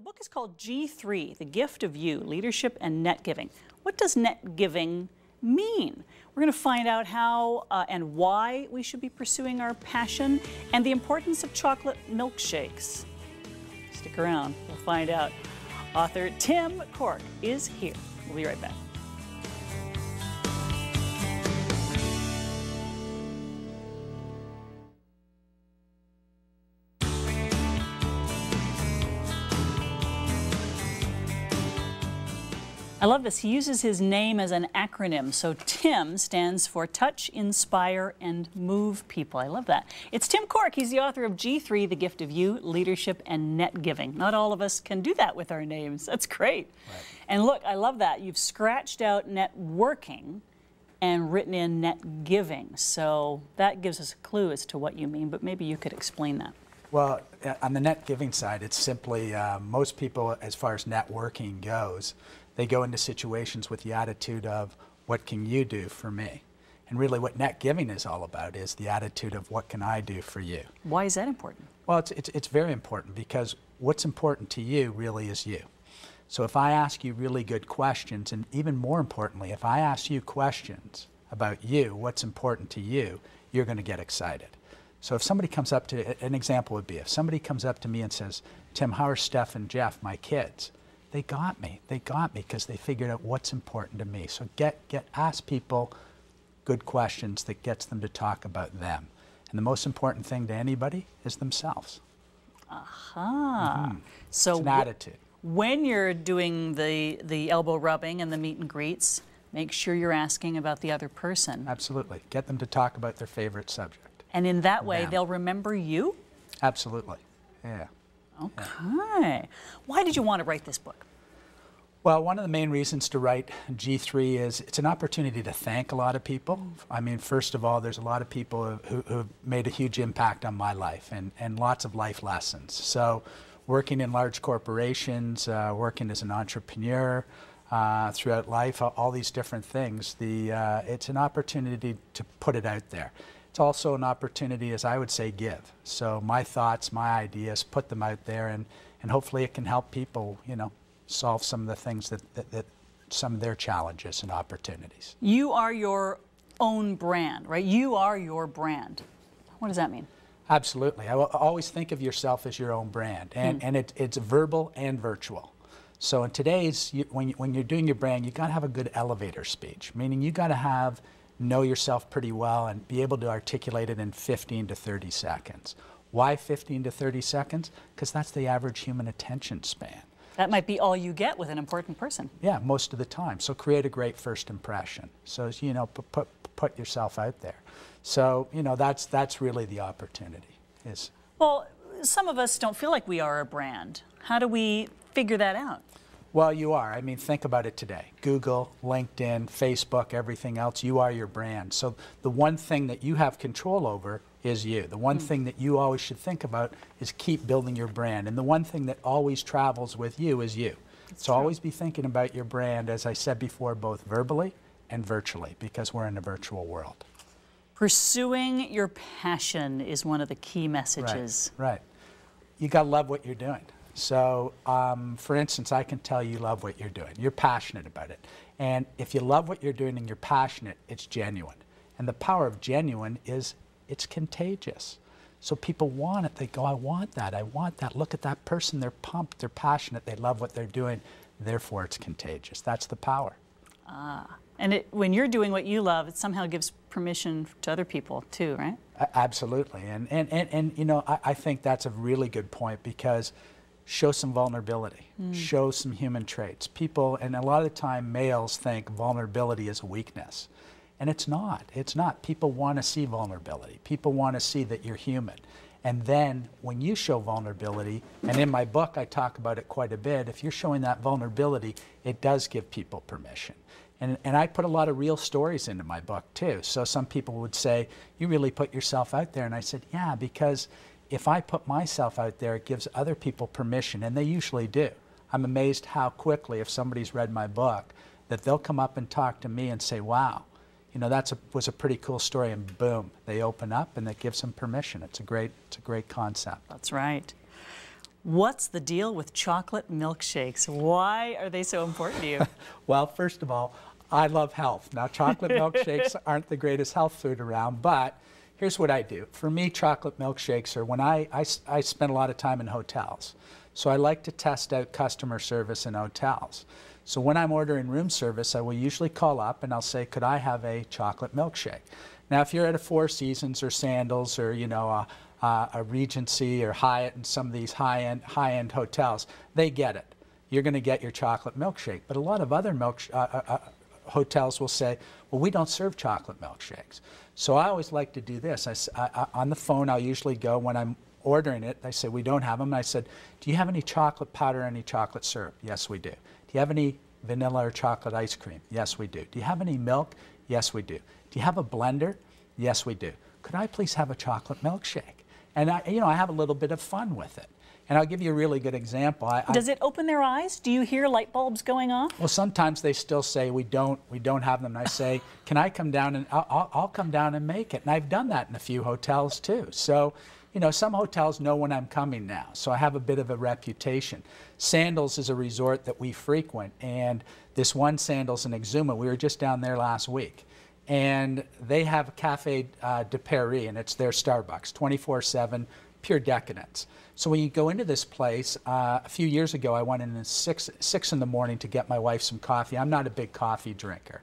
The book is called G3, The Gift of You, Leadership and Net Giving. What does net giving mean? We're going to find out how and why we should be pursuing our passion and the importance of chocolate milkshakes. Stick around, we'll find out. Author Tim Cork is here. We'll be right back. I love this. He uses his name as an acronym. So TIM stands for Touch, Inspire, and Move People. I love that. It's Tim Cork. He's the author of G3, The Gift of You, Leadership, and Net Giving. Not all of us can do that with our names. That's great. Right. And look, I love that. You've scratched out networking and written in net giving. So that gives us a clue as to what you mean, but maybe you could explain that. Well, on the net giving side, it's simply most people, as far as networking goes, they go into situations with the attitude of, what can you do for me? And really what net giving is all about is the attitude of, what can I do for you? Why is that important? Well, it's very important because what's important to you really is you. So if I ask you really good questions, and even more importantly, if I ask you questions about you, what's important to you, you're going to get excited. So if somebody comes up to, an example would be, if somebody comes up to me and says, Tim, how are Steph and Jeff, my kids? They got me because they figured out what's important to me. So ask people good questions that gets them to talk about them. And the most important thing to anybody is themselves. Aha. Mm-hmm. So it's an attitude. When you're doing the elbow rubbing and the meet and greets, make sure you're asking about the other person. Absolutely. Get them to talk about their favorite subject. And in that way, they'll remember you? Absolutely. Yeah. Okay. Yeah. Why did you want to write this book? Well, one of the main reasons to write G3 is it's an opportunity to thank a lot of people. I mean, first of all, there's a lot of people who've made a huge impact on my life and lots of life lessons. So working in large corporations, working as an entrepreneur throughout life, all these different things, it's an opportunity to put it out there. It's also an opportunity, as I would say, give. So my thoughts, my ideas, put them out there, and hopefully it can help people, you know, solve some of the things that some of their challenges and opportunities. You are your own brand, right? You are your brand. What does that mean? Absolutely. I always think of yourself as your own brand, and it's verbal and virtual. So in today's, when you're doing your brand, you got to have a good elevator speech, meaning you got to know yourself pretty well and be able to articulate it in 15 to 30 seconds. Why 15 to 30 seconds? Because that's the average human attention span. That might be all you get with an important person. Yeah, most of the time. So create a great first impression. So, you know, put yourself out there. So, you know, that's really the opportunity. Well, some of us don't feel like we are a brand. How do we figure that out? Well, you are. I mean, think about it today. Google, LinkedIn, Facebook, everything else, you are your brand. So the one thing that you have control over is you. The one thing that you always should think about is keep building your brand. And the one thing that always travels with you is you. So always be thinking about your brand, as I said before, both verbally and virtually, because we're in a virtual world. Pursuing your passion is one of the key messages. Right. You got to love what you're doing. So, for instance, I can tell you love what you're doing. You're passionate about it. And if you love what you're doing and you're passionate, it's genuine. And the power of genuine is it's contagious. So people want it. They go, I want that. I want that. Look at that person. They're pumped. They're passionate. They love what they're doing. Therefore, it's contagious. That's the power. And when you're doing what you love, it somehow gives permission to other people too, right? Absolutely. And you know, I think that's a really good point, because show some vulnerability, show some human traits. People, and a lot of the time males think vulnerability is a weakness. And it's not. It's not. People want to see vulnerability. People want to see that you're human. And then when you show vulnerability, and in my book I talk about it quite a bit, if you're showing that vulnerability, it does give people permission. And I put a lot of real stories into my book too. So some people would say, you really put yourself out there. And I said, yeah, because if I put myself out there, it gives other people permission, and they usually do. I'm amazed how quickly, if somebody's read my book, that they'll come up and talk to me and say, wow, you know, was a pretty cool story, and boom, they open up, and that gives them permission. It's a great concept. That's right. What's the deal with chocolate milkshakes? Why are they so important to you? Well, first of all, I love health. Now, chocolate milkshakes aren't the greatest health food around, but here's what I do. For me, chocolate milkshakes are when I spend a lot of time in hotels. So I like to test out customer service in hotels. So when I'm ordering room service, I will usually call up and I'll say, could I have a chocolate milkshake? Now, if you're at a Four Seasons or Sandals or, you know, a Regency or Hyatt and some of these high-end hotels, they get it. You're going to get your chocolate milkshake. But a lot of other hotels will say, well, we don't serve chocolate milkshakes. So I always like to do this. On the phone, I'll usually go when I'm ordering it. They say, we don't have them. And I said, do you have any chocolate powder, any chocolate syrup? Yes, we do. Do you have any vanilla or chocolate ice cream? Yes, we do. Do you have any milk? Yes, we do. Do you have a blender? Yes, we do. Could I please have a chocolate milkshake? And I have a little bit of fun with it. And I'll give you a really good example. Does it open their eyes? Do you hear light bulbs going off? Well, sometimes they still say we don't have them. And I say, can I come down and I'll come down and make it. And I've done that in a few hotels too. So, you know, some hotels know when I'm coming now. So I have a bit of a reputation. Sandals is a resort that we frequent, and this one Sandals in Exuma, we were just down there last week. And they have a Cafe de Paris, and it's their Starbucks, 24/7, pure decadence. So when you go into this place, a few years ago, I went in at 6 in the morning to get my wife some coffee. I'm not a big coffee drinker.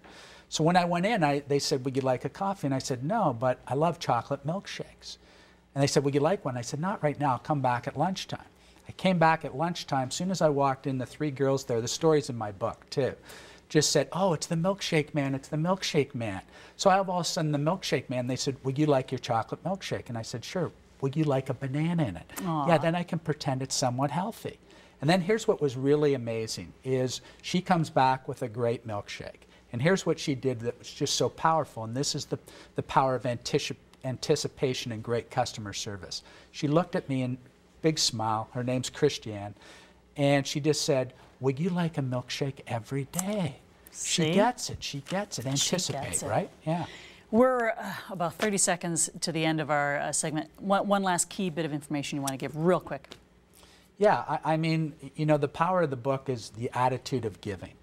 So when I went in, they said, would you like a coffee? And I said, no, but I love chocolate milkshakes. And they said, would you like one? I said, not right now, I'll come back at lunchtime. I came back at lunchtime. As soon as I walked in, the 3 girls there, the story's in my book too, just said, oh, it's the milkshake man, it's the milkshake man. So I have all of a sudden the milkshake man, they said, would you like your chocolate milkshake? And I said, sure. Would you like a banana in it? Aww. Yeah, then I can pretend it's somewhat healthy. And then here's what was really amazing is she comes back with a great milkshake. And here's what she did that was just so powerful, and this is the power of anticipation and great customer service. She looked at me and big smile, her name's Christiane, and she just said, would you like a milkshake every day? See? She gets it, anticipate, right? Yeah. We're about 30 seconds to the end of our segment. One last key bit of information you want to give real quick. Yeah, I mean, you know, the power of the book is the attitude of giving.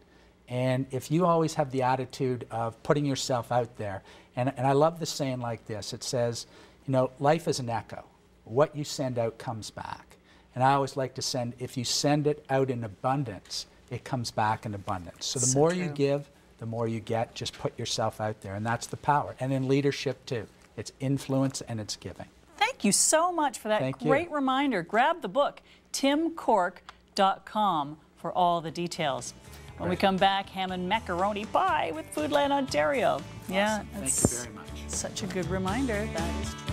And if you always have the attitude of putting yourself out there, and I love the saying like this, it says, you know, life is an echo. What you send out comes back. And I always like to send, if you send it out in abundance, it comes back in abundance. So the more you give, the more you get. Just put yourself out there, and that's the power. And in leadership too, it's influence and it's giving. Thank you so much for that great reminder. Grab the book, timcork.com for all the details. When we come back, ham and macaroni pie with Foodland Ontario. Awesome. Yeah, thank you very much. Such a good reminder. That is true.